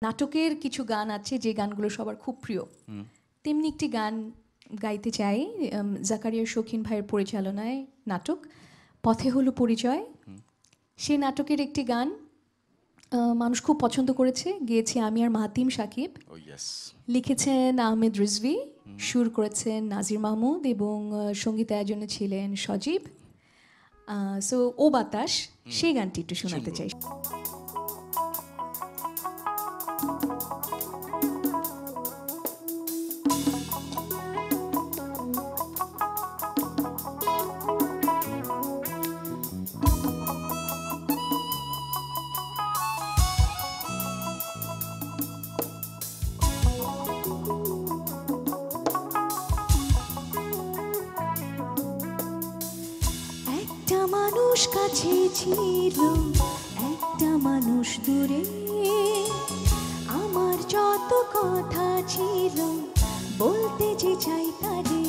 নাটকের কিছু গান আছে যে গানগুলো সবার খুব প্রিয়, তেমনি একটি গান গাইতে চাই। জাকারিয়া শৌখিন ভাইয়ের পরিচালনায় নাটক পথে হলো পরিচয়। সেই নাটকের একটি গান মানুষ খুব পছন্দ করেছে, গেয়েছি আমি আর মাহাতিম সাকিব। লিখেছেন আহমেদ রিজভী, সুর করেছেন নাজির মাহমুদ এবং সঙ্গীতায়োজনে ছিলেন সজীব। সো ও বাতাস, সেই গানটি একটু শোনাতে চাই। একটা মানুষ কাছে ছিল, একটা মানুষ দূরে, আমার যত কথা ছিল বলতে যে চাই তারে।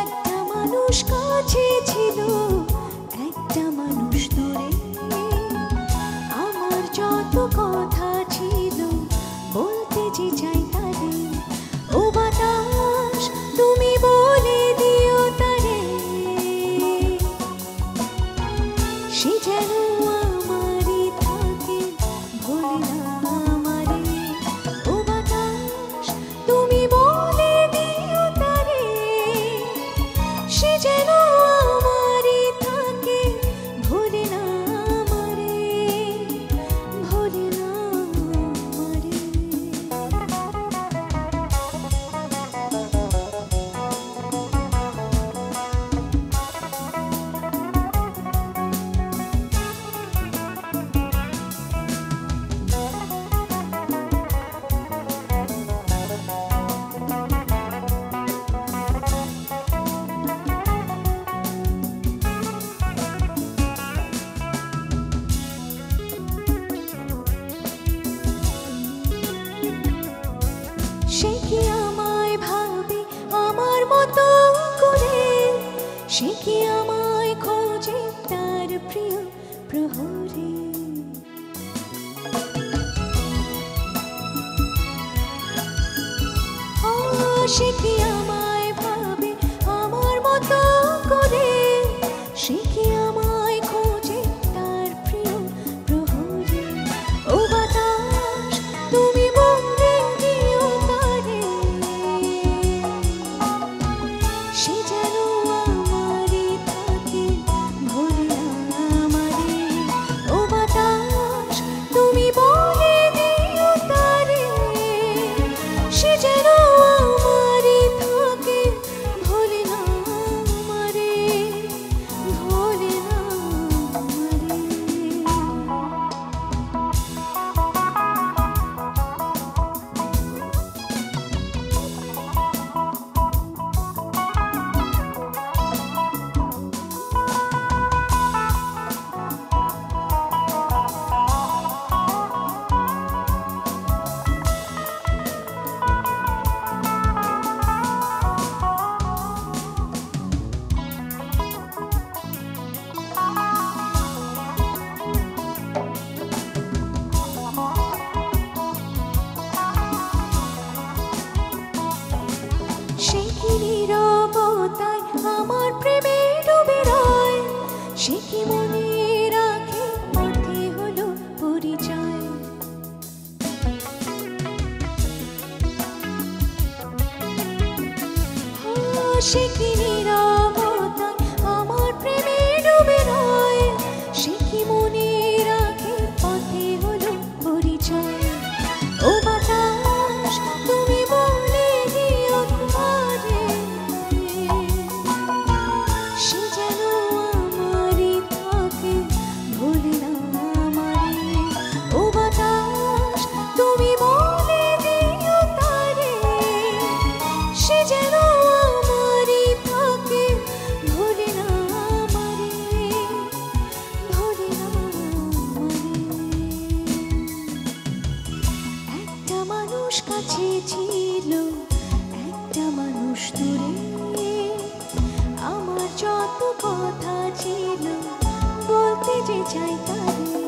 একটা মানুষ কাছে ছিল, একটা মানুষ দূরে, আমার যত কথা ছিল বলতে যে চাই তারে। ও বাতাস তুমি বলে দিও তারে, সে যেন আমারই থাকে, ভোলে না আমারে। ও বাতাস তুমি বলে দিও তারে, সে যেন আমারই থাকে, ভোলে না আমারে, ভোলে না আমারে। সে কি আমায় ভাবে আমার মতো করে, সে কি আমায় খোঁজে তার প্রিয় প্রহরে। সে কি আমায় ভাবে আমার মতো করে, সে কি আমায় খোঁজে তার প্রিয় প্রহরে। ও বাতাস তুমি বলে দিও তারে, সে যেন আমারই থাকে, ভোলে না আমারে। ও বাতাস তুমি বলে দিও তারে, সে যেন আমারই থাকে, ভোলে না আমারে, ভোলে না আমারে। সে কি নীরবতায় আমার প্রেমে ডুবে রয়, সে কি মনে রাখে পথে হলো পরিচয়। সে কি নীরবতায় আমার প্রেমে ডুবে রয়, সে কি মনে রাখে পথে হলো পরিচয়। ও বাতাস তুমি বলে দিও তারে, সে যেন আমারই থাকে, কথা ছিল বলতে যে চাই তারে